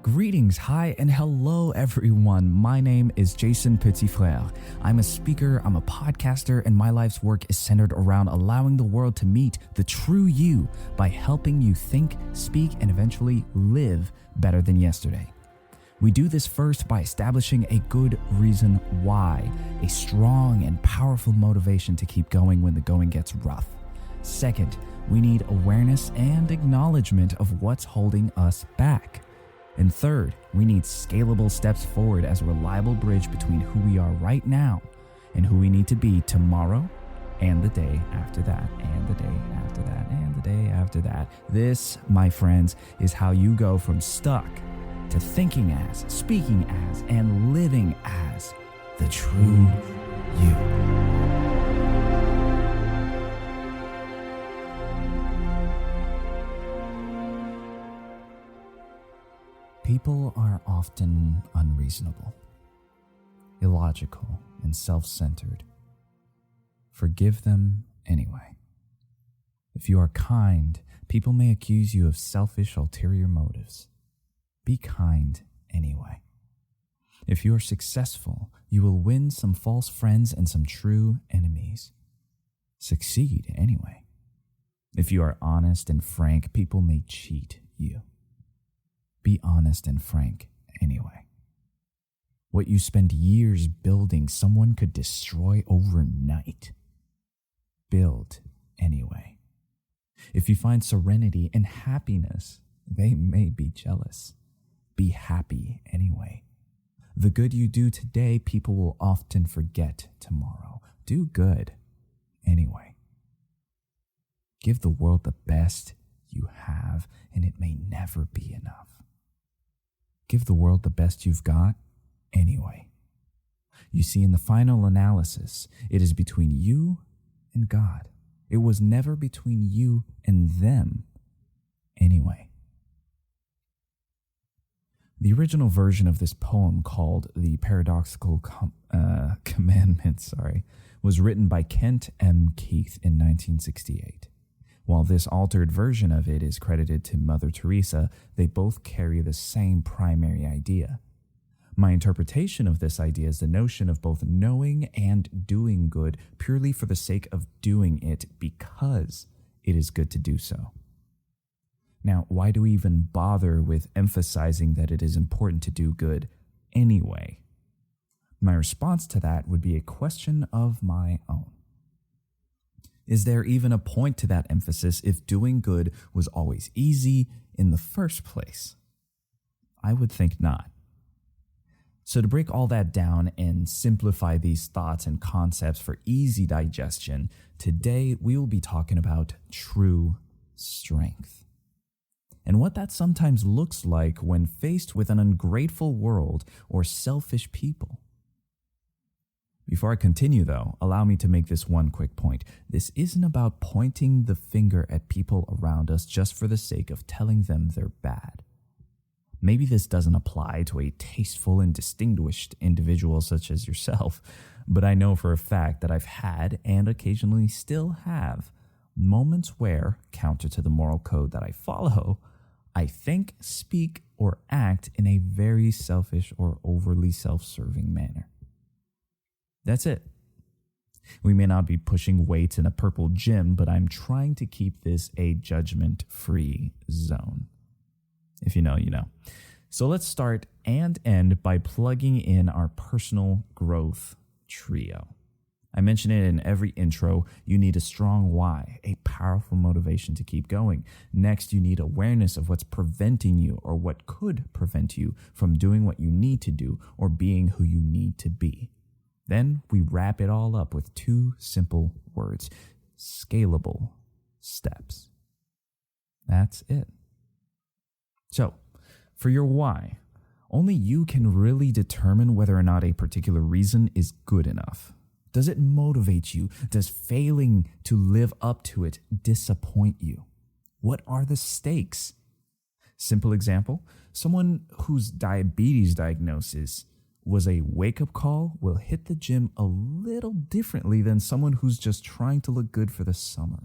Greetings, hi, and hello everyone. My name is Jason Petitfrère. I'm a speaker, I'm a podcaster, and my life's work is centered around allowing the world to meet the true you by helping you think, speak, and eventually live better than yesterday. We do this first by establishing a good reason why, a strong and powerful motivation to keep going when the going gets rough. Second, we need awareness and acknowledgement of what's holding us back. And third, we need scalable steps forward as a reliable bridge between who we are right now and who we need to be tomorrow and the day after that, and the day after that, and the day after that. This, my friends, is how you go from stuck to thinking as, speaking as, and living as the true you. People are often unreasonable, illogical, and self-centered. Forgive them anyway. If you are kind, people may accuse you of selfish, ulterior motives. Be kind anyway. If you are successful, you will win some false friends and some true enemies. Succeed anyway. If you are honest and frank, people may cheat you. Be honest and frank anyway. What you spend years building, someone could destroy overnight. Build anyway. If you find serenity and happiness, they may be jealous. Be happy anyway. The good you do today, people will often forget tomorrow. Do good anyway. Give the world the best you have, and it may never be enough. Give the world the best you've got anyway. You see, in the final analysis, it is between you and God. It was never between you and them anyway. The original version of this poem, called The Paradoxical Commandment, was written by Kent M. Keith in 1968. While this altered version of it is credited to Mother Teresa, they both carry the same primary idea. My interpretation of this idea is the notion of both knowing and doing good purely for the sake of doing it because it is good to do so. Now, why do we even bother with emphasizing that it is important to do good anyway? My response to that would be a question of my own. Is there even a point to that emphasis if doing good was always easy in the first place? I would think not. So to break all that down and simplify these thoughts and concepts for easy digestion, today we will be talking about true strength and what that sometimes looks like when faced with an ungrateful world or selfish people. Before I continue, though, allow me to make this one quick point. This isn't about pointing the finger at people around us just for the sake of telling them they're bad. Maybe this doesn't apply to a tasteful and distinguished individual such as yourself, but I know for a fact that I've had, and occasionally still have, moments where, counter to the moral code that I follow, I think, speak, or act in a very selfish or overly self-serving manner. That's it. We may not be pushing weights in a purple gym, but I'm trying to keep this a judgment-free zone. If you know, you know. So let's start and end by plugging in our personal growth trio. I mention it in every intro. You need a strong why, a powerful motivation to keep going. Next, you need awareness of what's preventing you or what could prevent you from doing what you need to do or being who you need to be. Then we wrap it all up with two simple words: scalable steps. That's it. So, for your why, only you can really determine whether or not a particular reason is good enough. Does it motivate you? Does failing to live up to it disappoint you? What are the stakes? Simple example, someone whose diabetes diagnosis was a wake-up call will hit the gym a little differently than someone who's just trying to look good for the summer.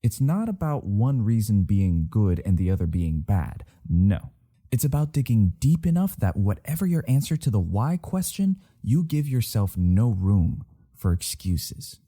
It's not about one reason being good and the other being bad. No. It's about digging deep enough that whatever your answer to the why question, you give yourself no room for excuses.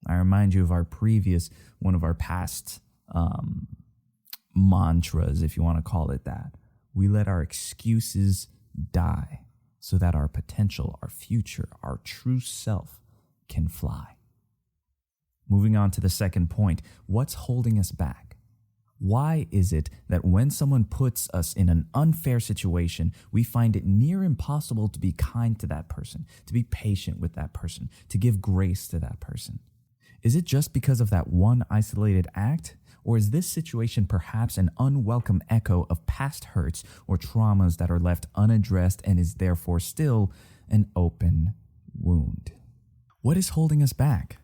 I remind you of one of our past mantras, if you want to call it that. We let our excuses die so that our potential, our future, our true self can fly. Moving on to the second point, what's holding us back? Why is it that when someone puts us in an unfair situation, we find it near impossible to be kind to that person, to be patient with that person, to give grace to that person? Is it just because of that one isolated act? Or is this situation perhaps an unwelcome echo of past hurts or traumas that are left unaddressed and is therefore still an open wound? What is holding us back?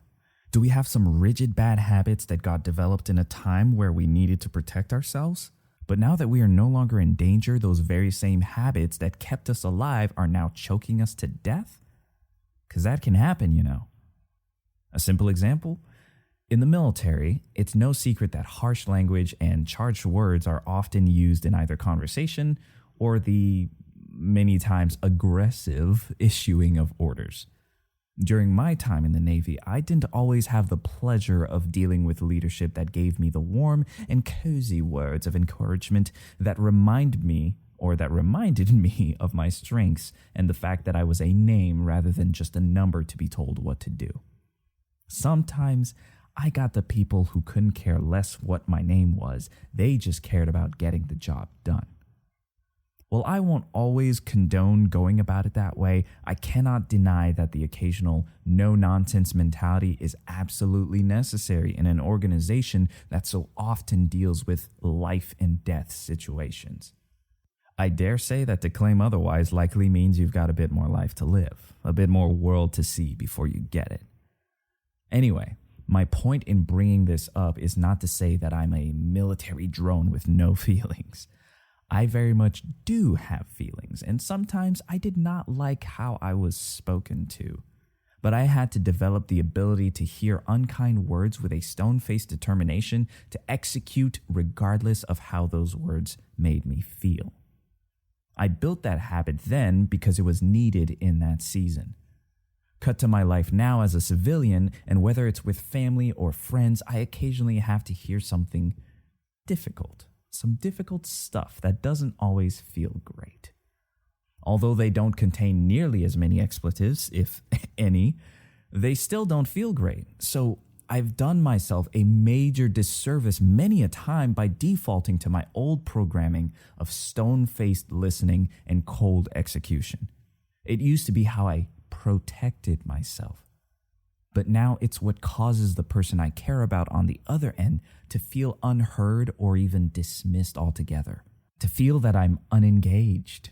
Do we have some rigid bad habits that got developed in a time where we needed to protect ourselves? But now that we are no longer in danger, those very same habits that kept us alive are now choking us to death? Because that can happen, you know. A simple example? In the military, it's no secret that harsh language and charged words are often used in either conversation or the many times aggressive issuing of orders. During my time in the Navy, I didn't always have the pleasure of dealing with leadership that gave me the warm and cozy words of encouragement that reminded me of my strengths and the fact that I was a name rather than just a number to be told what to do. Sometimes I got the people who couldn't care less what my name was. They just cared about getting the job done. While I won't always condone going about it that way, I cannot deny that the occasional no-nonsense mentality is absolutely necessary in an organization that so often deals with life and death situations. I dare say that to claim otherwise likely means you've got a bit more life to live, a bit more world to see before you get it. Anyway, my point in bringing this up is not to say that I'm a military drone with no feelings. I very much do have feelings, and sometimes I did not like how I was spoken to. But I had to develop the ability to hear unkind words with a stone-faced determination to execute regardless of how those words made me feel. I built that habit then because it was needed in that season. Cut to my life now as a civilian, and whether it's with family or friends, I occasionally have to hear something difficult. Some difficult stuff that doesn't always feel great. Although they don't contain nearly as many expletives, if any, they still don't feel great. So I've done myself a major disservice many a time by defaulting to my old programming of stone-faced listening and cold execution. It used to be how I protected myself. But now it's what causes the person I care about on the other end to feel unheard or even dismissed altogether, to feel that I'm unengaged.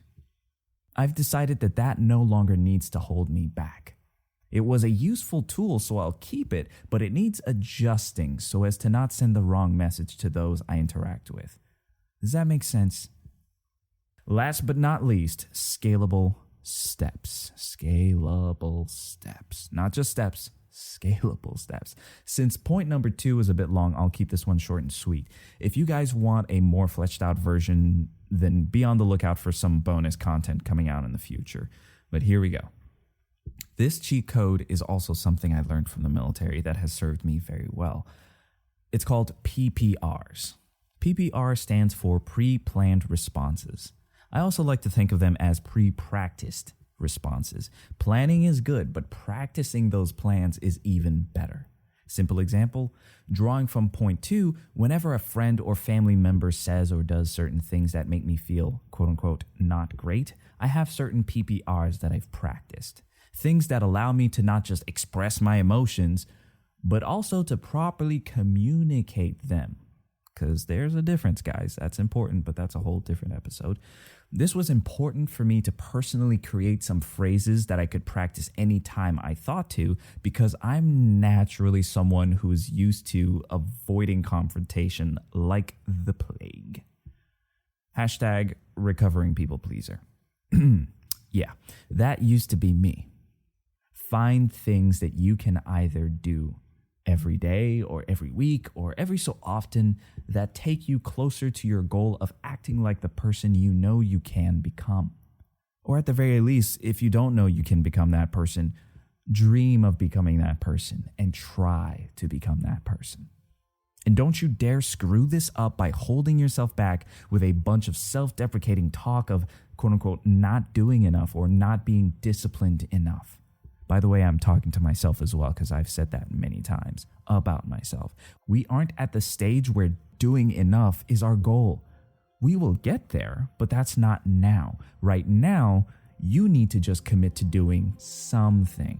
I've decided that no longer needs to hold me back. It was a useful tool, so I'll keep it, but it needs adjusting so as to not send the wrong message to those I interact with. Does that make sense? Last but not least, scalable steps. Scalable steps. Not just steps. Scalable steps. Since point number 2 is a bit long, I'll keep this one short and sweet. If you guys want a more fleshed out version, then be on the lookout for some bonus content coming out in the future. But here we go. This cheat code is also something I learned from the military that has served me very well. It's called PPRs. PPR stands for pre-planned responses. I also like to think of them as pre-practiced responses. Planning is good, but practicing those plans is even better. Simple example, drawing from point 2, whenever a friend or family member says or does certain things that make me feel, quote unquote, not great, I have certain PPRs that I've practiced. Things that allow me to not just express my emotions, but also to properly communicate them. Because there's a difference, guys. That's important, but that's a whole different episode. This was important for me to personally create some phrases that I could practice anytime I thought to, because I'm naturally someone who is used to avoiding confrontation like the plague. Hashtag recovering people pleaser. Yeah, that used to be me. Find things that you can either do every day or every week or every so often that take you closer to your goal of acting like the person you know you can become. Or at the very least, if you don't know you can become that person, dream of becoming that person and try to become that person. And don't you dare screw this up by holding yourself back with a bunch of self-deprecating talk of quote unquote not doing enough or not being disciplined enough. By the way, I'm talking to myself as well because I've said that many times about myself. We aren't at the stage where doing enough is our goal. We will get there, but that's not now. Right now, you need to just commit to doing something.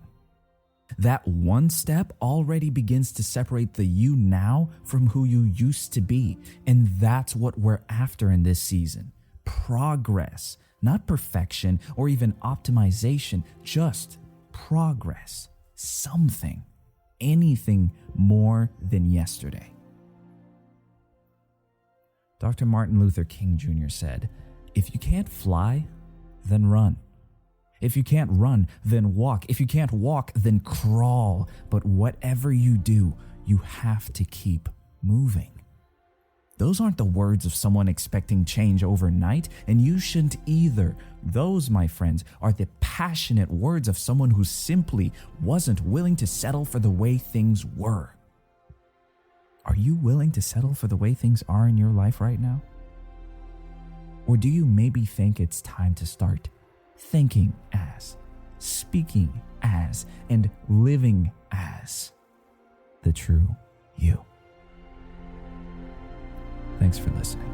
That one step already begins to separate the you now from who you used to be. And that's what we're after in this season. Progress, not perfection or even optimization, just progress. Something, anything more than yesterday. Dr. Martin Luther King Jr. said, "If you can't fly, then run. If you can't run, then walk. If you can't walk, then crawl. But whatever you do, you have to keep moving." Those aren't the words of someone expecting change overnight, and you shouldn't either. Those, my friends, are the passionate words of someone who simply wasn't willing to settle for the way things were. Are you willing to settle for the way things are in your life right now? Or do you maybe think it's time to start thinking as, speaking as, and living as the true you? Thanks for listening.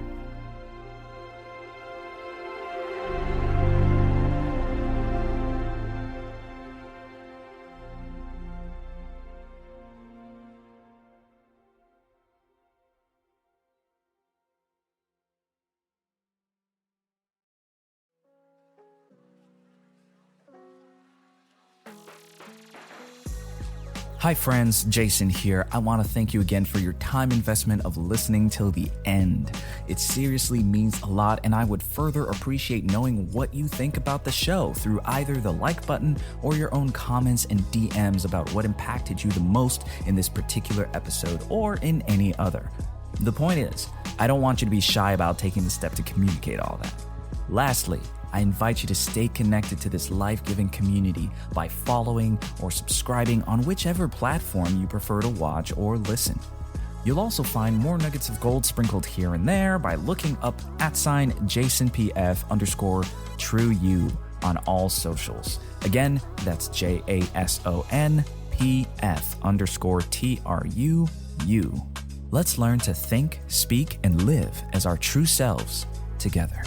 Hi friends, Jason here. I want to thank you again for your time investment of listening till the end. It seriously means a lot, and I would further appreciate knowing what you think about the show through either the like button or your own comments and DMs about what impacted you the most in this particular episode or in any other. The point is, I don't want you to be shy about taking the step to communicate all that. Lastly, I invite you to stay connected to this life-giving community by following or subscribing on whichever platform you prefer to watch or listen. You'll also find more nuggets of gold sprinkled here and there by looking up @JasonPF_TRU-U on all socials. Again, that's JASONPF_TRU-U. Let's learn to think, speak, and live as our true selves together.